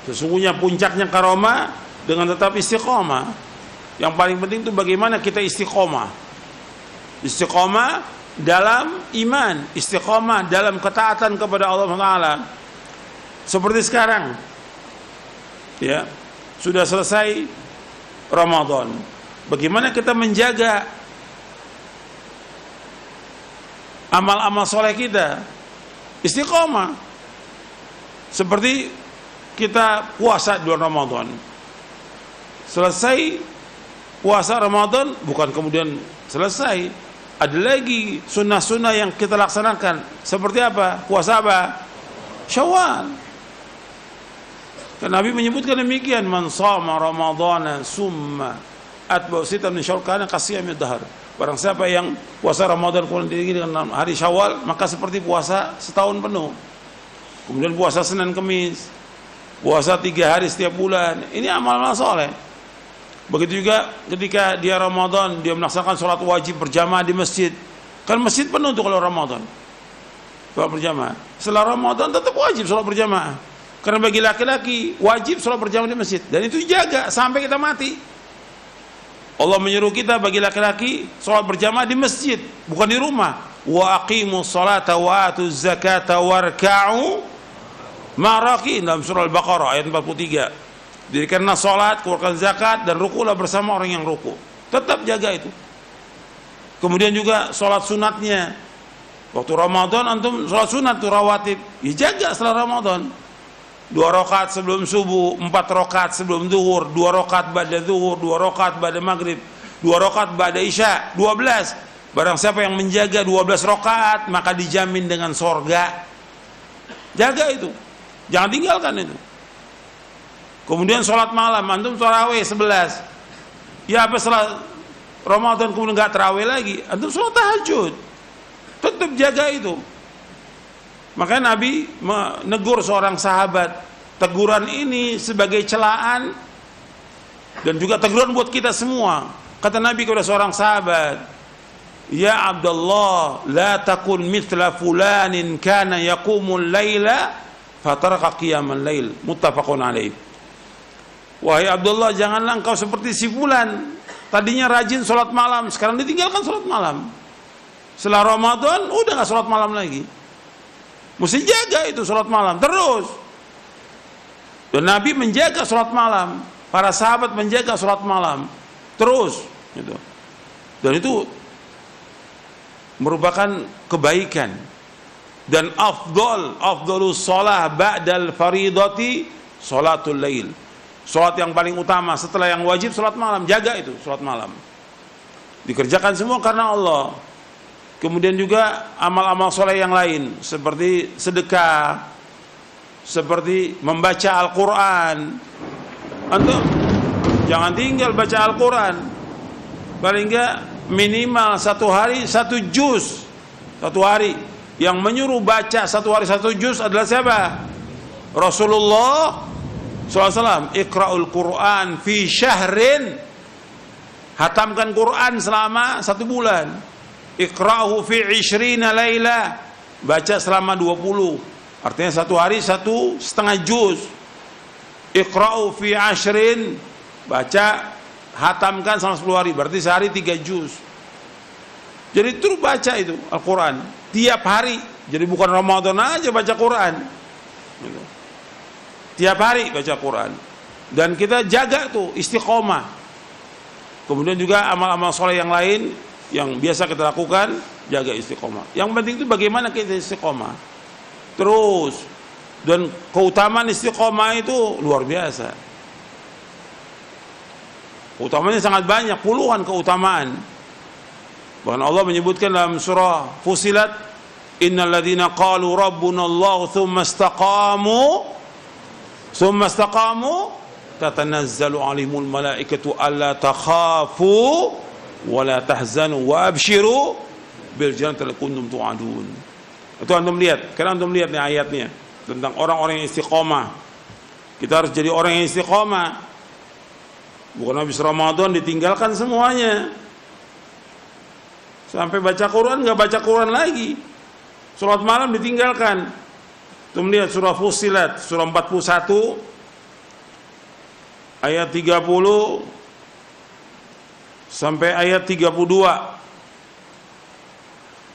Sesungguhnya puncaknya karamah dengan tetap istiqamah. Yang paling penting itu bagaimana kita istiqamah. Istiqamah dalam iman, istiqamah dalam ketaatan kepada Allah Taala. Seperti sekarang, ya, sudah selesai Ramadan. Bagaimana kita menjaga amal-amal soleh kita? Istiqamah. Seperti kita puasa di bulan Ramadan. Selesai puasa Ramadan, bukan kemudian selesai. Ada lagi sunnah-sunnah yang kita laksanakan. Seperti apa? Puasa apa? Syawal. Kan Nabi menyebutkan demikian, man shama ramadhana summa atba'u sitan min syawal kana kasiyamid dahr. Barang siapa yang puasa Ramadan kemudian diiringi dengan hari Syawal, maka seperti puasa setahun penuh. Kemudian puasa Senin Kemis, puasa 3 hari setiap bulan. Ini amal-amal soleh. Begitu juga ketika dia Ramadan, dia melaksanakan sholat wajib berjamaah di masjid. Kan masjid penuh untuk kalau Ramadan, sholat berjamaah. Setelah Ramadan tetap wajib sholat berjamaah. Karena bagi laki-laki wajib sholat berjamaah di masjid. Dan itu dijaga sampai kita mati. Allah menyuruh kita bagi laki-laki sholat berjamaah di masjid, bukan di rumah. Wa aqimus sholata wa atuz zakata warka'u ma'rakin, dalam surah Al-Baqarah ayat 43. Dirikanlah sholat, keluarkan zakat, dan rukulah bersama orang yang ruku. Tetap jaga itu. Kemudian juga sholat sunatnya. Waktu Ramadan antum sholat sunat tuh rawatib, ya jaga setelah Ramadan. 2 rakaat sebelum subuh, 4 rakaat sebelum zuhur, 2 rakaat ba'da zuhur, 2 rakaat ba'da maghrib, 2 rakaat ba'da isya, 12. Barang siapa yang menjaga 12 rakaat, maka dijamin dengan sorga. Jaga itu, jangan tinggalkan itu. Kemudian sholat malam, antum tarawih 11. Ya apa setelah Ramadan kemudian nggak tarawih lagi, antum sholat tahajud. Tetap jaga itu. Makanya Nabi menegur seorang sahabat. Teguran ini sebagai celaan dan juga teguran buat kita semua. Kata Nabi kepada seorang sahabat, ya Abdullah, la takun mithla fulanin kana yaqumul laila fataraka qiyamal lail. Muttafaqun alaih. Wahai Abdullah, janganlah engkau seperti si fulan. Tadinya rajin sholat malam, sekarang ditinggalkan sholat malam. Setelah Ramadan udah nggak sholat malam lagi. Mesti jaga itu sholat malam terus. Dan Nabi menjaga sholat malam, para sahabat menjaga sholat malam terus gitu. Dan itu merupakan kebaikan. Dan afdalus shalah ba'dal faridati sholatul lail. Sholat yang paling utama setelah yang wajib sholat malam. Jaga itu sholat malam, dikerjakan semua karena Allah. Kemudian juga amal-amal soleh yang lain seperti sedekah, seperti membaca Al-Quran. Antum jangan tinggal baca Al-Quran, paling enggak minimal 1 hari 1 juz. 1 hari. Yang menyuruh baca 1 hari 1 juz adalah siapa? Rasulullah SAW. Iqra'ul Quran fi syahrin, hatamkan Quran selama 1 bulan. Iqra'hu fi 20 laila, baca selama 20. Artinya 1 hari 1,5 juz. Iqra'u fi 10, baca hatamkan selama 10 hari, berarti sehari 3 juz. Jadi terus baca itu Al-Quran tiap hari. Jadi bukan Ramadan aja baca Quran, tiap hari baca Quran. Dan kita jaga tuh istiqomah. Kemudian juga amal-amal soleh yang lain yang biasa kita lakukan, jaga istiqomah. Yang penting itu bagaimana kita istiqomah terus. Dan keutamaan istiqomah itu luar biasa. Keutamanya sangat banyak, puluhan keutamaan. Bahkan Allah menyebutkan dalam surah Fussilat, innal ladzina qalu rabbuna Allah thumma istaqamu tatanazzalu alaihimul malaikatu alla takhafu wala tahzanu wa abshiru bil jannati allati kuntum tu'adun. Itu antum lihat, karena antum lihat nih ayatnya tentang orang-orang yang istiqomah. Kita harus jadi orang yang istiqomah. Bukan habis Ramadan ditinggalkan semuanya. Sampai baca Quran enggak baca Quran lagi. Salat malam ditinggalkan. Antum lihat surah Fussilat, surah 41 ayat 30 sampai ayat 32.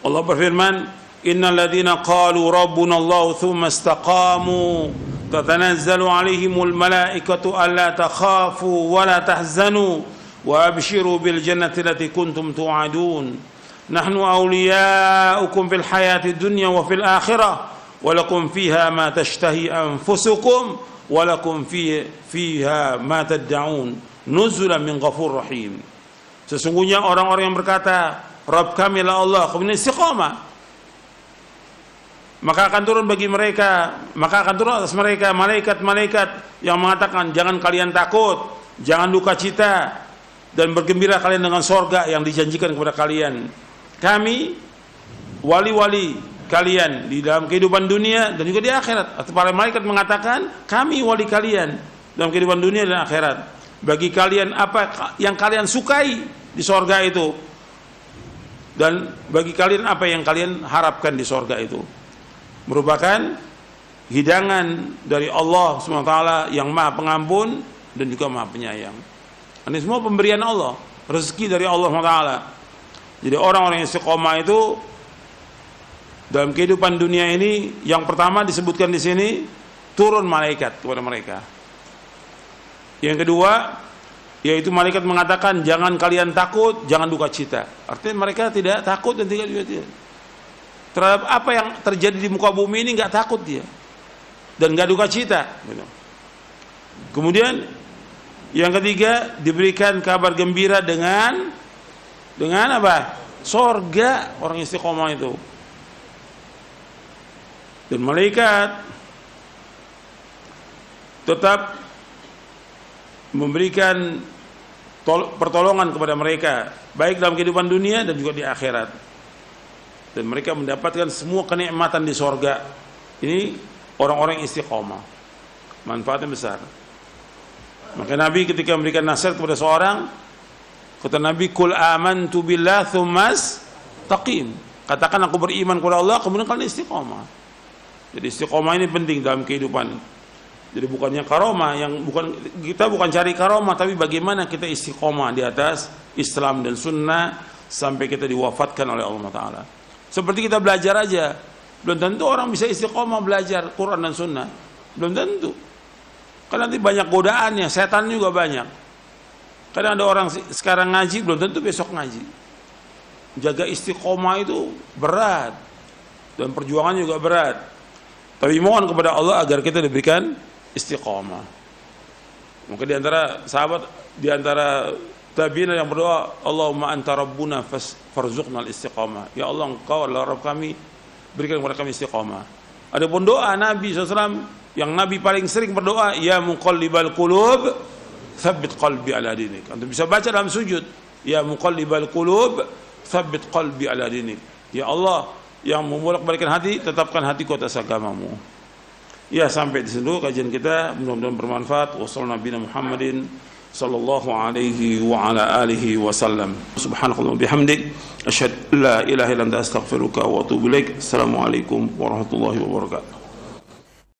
Allah berfirman, innal ladzina qalu rabbuna Allah thumma istaqamu tatanazzalu alaihimul malaikatu alla takhafu wa la tahzanu wa abshiru bil jannati allati kuntum tu'adun nahnu awliya'ukum fil hayati dunya wa fil akhirah wa lakum fiha ma tashtahi anfusukum wa lakum fiha ma tad'un nuzulan min ghafurur rahim. Sesungguhnya orang-orang yang berkata Rabb kami lah Allah, kemudian istiqamah, maka akan turun bagi mereka, maka akan turun atas mereka malaikat-malaikat yang mengatakan, jangan kalian takut, jangan duka cita, dan bergembira kalian dengan sorga yang dijanjikan kepada kalian. Kami wali-wali kalian di dalam kehidupan dunia dan juga di akhirat. Atau para malaikat mengatakan, kami wali kalian dalam kehidupan dunia dan akhirat. Bagi kalian apa yang kalian sukai di sorga itu, dan bagi kalian apa yang kalian harapkan di sorga itu. Merupakan hidangan dari Allah SWT yang maha pengampun dan juga maha penyayang. Ini semua pemberian Allah, rezeki dari Allah SWT. Jadi orang-orang yang istiqomah itu dalam kehidupan dunia ini, yang pertama disebutkan di sini, turun malaikat kepada mereka. Yang kedua, yaitu malaikat mengatakan, jangan kalian takut, jangan duka cita. Artinya mereka tidak takut dan tidak duka cita. Terhadap apa yang terjadi di muka bumi ini, nggak takut dia dan nggak duka cita. Kemudian yang ketiga, diberikan kabar gembira dengan apa? Sorga orang istiqomah itu. Dan malaikat tetap memberikan pertolongan kepada mereka, baik dalam kehidupan dunia dan juga di akhirat. Dan mereka mendapatkan semua kenikmatan di sorga. Ini orang-orang istiqomah, manfaatnya besar. Maka Nabi ketika memberikan nasihat kepada seorang, kata Nabi, kul amantu billah tsummas taqim. Katakan aku beriman kepada Allah, kemudian kalian istiqomah. Jadi istiqomah ini penting dalam kehidupan. Jadi bukannya karomah, kita bukan cari karomah, tapi bagaimana kita istiqomah di atas Islam dan sunnah sampai kita diwafatkan oleh Allah Ta'ala. Seperti kita belajar aja, belum tentu orang bisa istiqomah belajar Quran dan sunnah, belum tentu. Karena nanti banyak godaannya, setan juga banyak. Kadang ada orang sekarang ngaji, belum tentu besok ngaji. Jaga istiqomah itu berat, dan perjuangan juga berat. Tapi mohon kepada Allah agar kita diberikan istiqomah. Maka di antara sahabat, di antara tabi'in yang berdoa, Allahumma anta rabbuna farzuqna al-istiqamah. Ya Allah, engkau adalah Rabb kami, berikan kepada kami istiqamah. Ada pun doa Nabi SAW yang Nabi paling sering berdoa, ya muqallibal qulub tsabbit qalbi ala dinik. Anda bisa baca dalam sujud, ya muqallibal qulub tsabbit qalbi ala dinik. Ya Allah yang membolak-balikkan hati, tetapkan hatiku atas agamamu. Ya, sampai di situ kajian kita, mudah-mudahan bermanfaat. Wassallallahu nabiyana Muhammadin sallallahu alaihi wa ala alihi wasallam. Subhanakallahumma bihamdik asyhadu an la ilaha illa anta astaghfiruka wa atubu ilaik. Assalamualaikum warahmatullahi wabarakatuh.